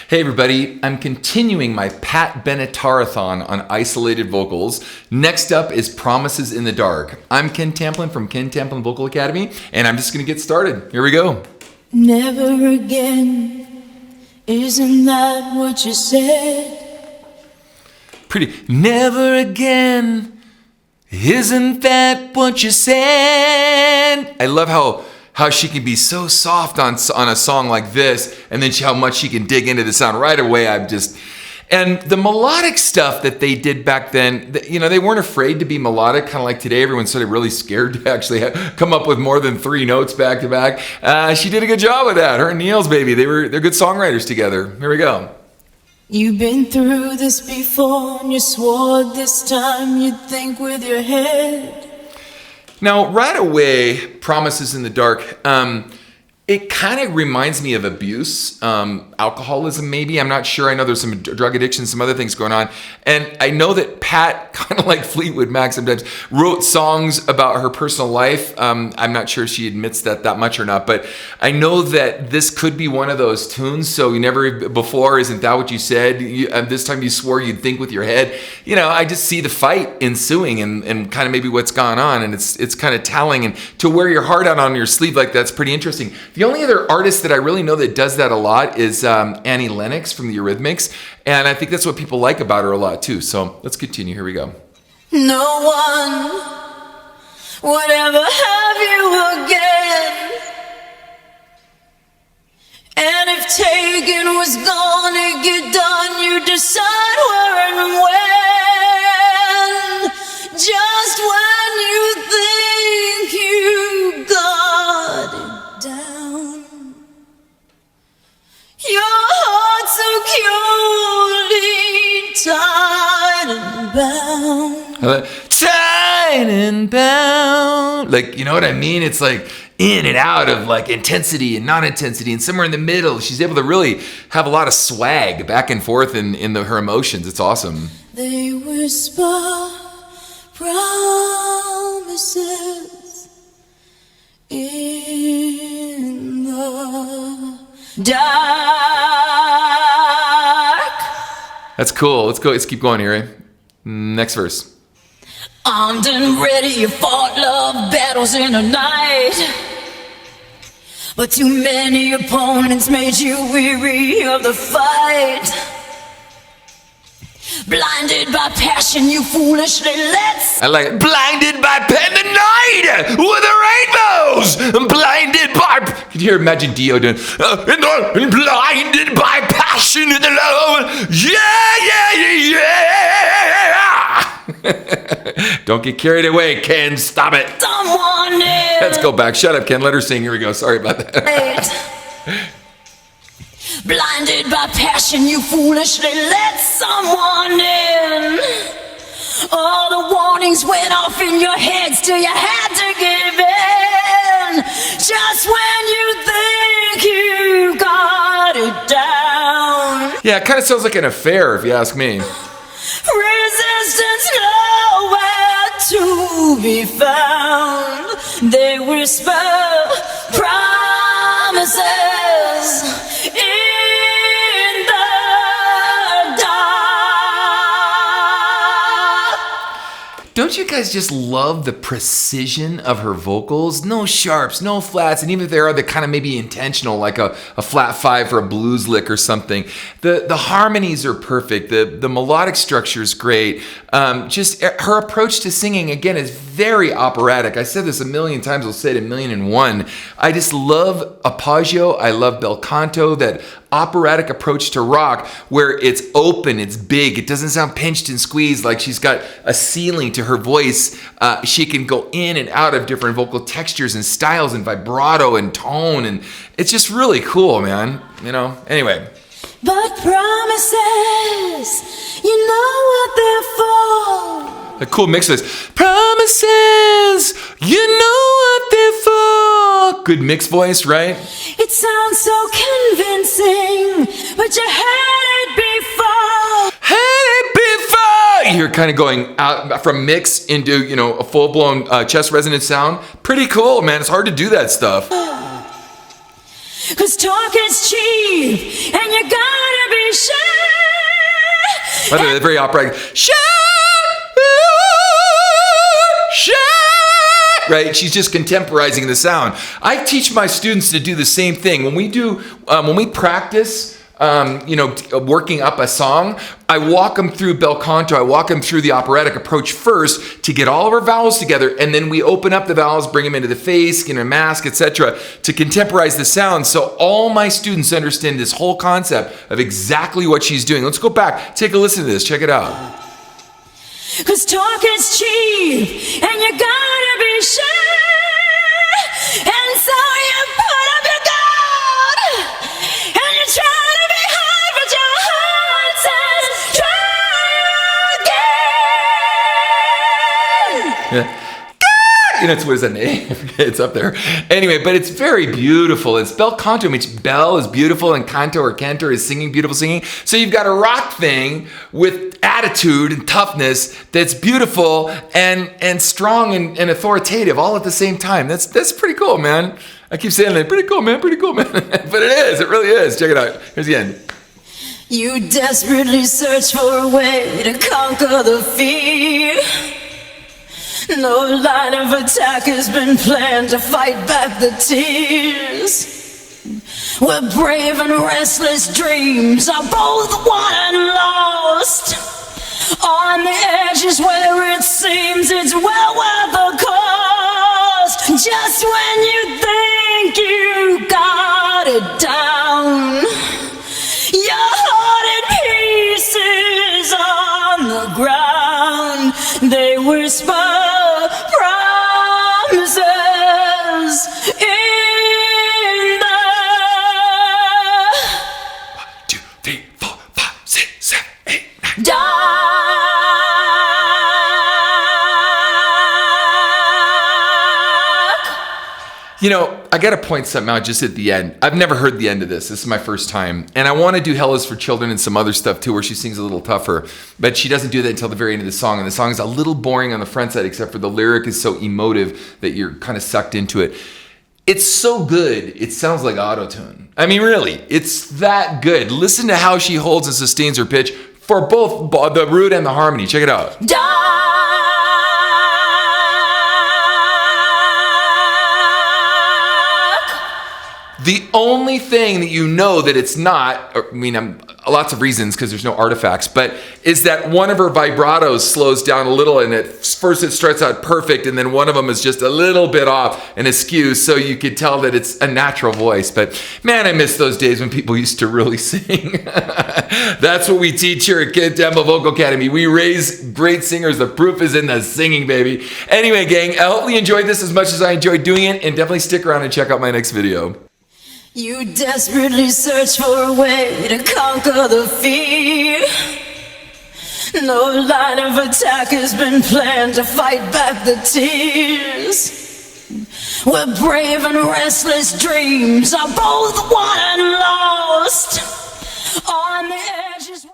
Hey everybody, I'm continuing my Pat Benatar-A-Thon on isolated vocals. Next up is Promises in the Dark. I'm Ken Tamplin from Ken Tamplin Vocal Academy, and I'm just gonna get started. Here we go. Never again, isn't that what you said? Pretty. Never again, isn't that what you said? I love how she can be so soft on a song like this, and then how much she can dig into the sound right away. And the melodic stuff that they did back then, they weren't afraid to be melodic, kind of like today. Everyone's sort of really scared to actually come up with more than 3 notes back to back. She did a good job with that. Her and Neil's baby, they're good songwriters together. Here we go. You've been through this before, and you swore this time you'd think with your head. Now, right away, Promises in the Dark, it kind of reminds me of abuse, alcoholism maybe. I'm not sure. I know there's some drug addiction, some other things going on. And I know that Pat, kind of like Fleetwood Mac sometimes, wrote songs about her personal life. I'm not sure if she admits that much or not, but I know that this could be one of those tunes. So you never before, isn't that what you said? This time you swore you'd think with your head. I just see the fight ensuing and kind of maybe what's gone on. And it's kind of telling. And to wear your heart out on your sleeve like that's pretty interesting. The only other artist that I really know that does that a lot is Annie Lennox from the Eurythmics, and I think that's what people like about her a lot too. So let's continue. Here we go. No one would ever have you again, and if taken was gonna get done, you decide where and when. Just when you think you got it down, your heart so coldly tied and bound. Tied and bound. Like, you know what I mean? It's like in and out of like intensity and non-intensity, and somewhere in the middle, she's able to really have a lot of swag back and forth in her emotions. It's awesome. They whisper promises in the dark. That's cool. Let's go. Let's keep going here. Next verse. Armed and ready, you fought love battles in the night, but too many opponents made you weary of the fight. Blinded by passion, you foolishly let. I like it. Blinded by the night with the rainbows. Blinded by. Can you imagine Dio doing? Blinded by passion in the love. Yeah. Don't get carried away, Ken. Stop it. Someone else. Let's go back. Shut up, Ken. Let her sing. Here we go. Sorry about that. Blinded by passion, you foolishly let someone in. All the warnings went off in your head, still you had to give in. Just when you think you got it down. Yeah, it kind of sounds like an affair, if you ask me. Resistance nowhere to be found. They whisper promises in the dark. Don't you guys just love the precision of her vocals? No sharps, no flats, and even if they are, they're kind of maybe intentional, like a flat 5 for a blues lick or something. The harmonies are perfect. The melodic structure is great. Just her approach to singing, again, is very operatic. I said this a million times. I'll say it 1,000,001. I just love Apagio. I love bel canto, that operatic approach to rock where it's open, it's big. It doesn't sound pinched and squeezed like she's got a ceiling to her voice. She can go in and out of different vocal textures and styles and vibrato and tone. And it's just really cool, man. Anyway. But promises, you know what they're for. A cool mix of this. Promises, you know what they're for. Good mixed voice, right? It sounds so convincing, but you had it before. You're kind of going out from mix into, a full-blown chest resonant sound. Pretty cool, man. It's hard to do that stuff. 'Cause talk is cheap, and you gotta be By the way, very operatic. Right? She's just contemporizing the sound. I teach my students to do the same thing. When we practice, working up a song, I walk them through bel canto. I walk them through the operatic approach first to get all of our vowels together, and then we open up the vowels, bring them into the face, in a mask, etc., to contemporize the sound. So all my students understand this whole concept of exactly what she's doing. Let's go back. Take a listen to this. Check it out. 'Cause talk is cheap, and you gotta be shy. And so you put up your guard, and you try to be high, but your heart says, try again. Yeah. It's what is that name? It's up there. Anyway, but it's very beautiful. It's bel canto, which bel is beautiful, and canto or cantor is singing, beautiful singing. So you've got a rock thing with attitude and toughness that's beautiful and strong and authoritative all at the same time. That's pretty cool, man. I keep saying that. Pretty cool, man. Pretty cool, man. But it is. It really is. Check it out. Here's the end. You desperately search for a way to conquer the fear. No line of attack has been planned to fight back the tears. Where brave and restless dreams are both won and lost. On the edges where it seems it's well worth the cost. Just when you think you got it down, your heart in pieces on the ground. They whisper promises in the 1, 2, 3, 4, 5, 6, 7, 8, 9. dark. I got to point something out just at the end. I've never heard the end of this. This is my first time. And I want to do Hell is for Children and some other stuff too, where she sings a little tougher. But she doesn't do that until the very end of the song. And the song is a little boring on the front side, except for the lyric is so emotive that you're kind of sucked into it. It's so good, it sounds like auto-tune. I mean, really, it's that good. Listen to how she holds and sustains her pitch for both the root and the harmony. Check it out. The only thing that you know that it's not, lots of reasons because there's no artifacts, but is that one of her vibratos slows down a little, and at first it starts out perfect, and then one of them is just a little bit off and askew, so you could tell that it's a natural voice. But man, I miss those days when people used to really sing. That's what we teach here at Ken Tamplin Vocal Academy. We raise great singers. The proof is in the singing, baby. Anyway, gang, I hope you enjoyed this as much as I enjoyed doing it, and definitely stick around and check out my next video. You desperately search for a way to conquer the fear. No line of attack has been planned to fight back the tears. Where brave and restless dreams are both won and lost. On the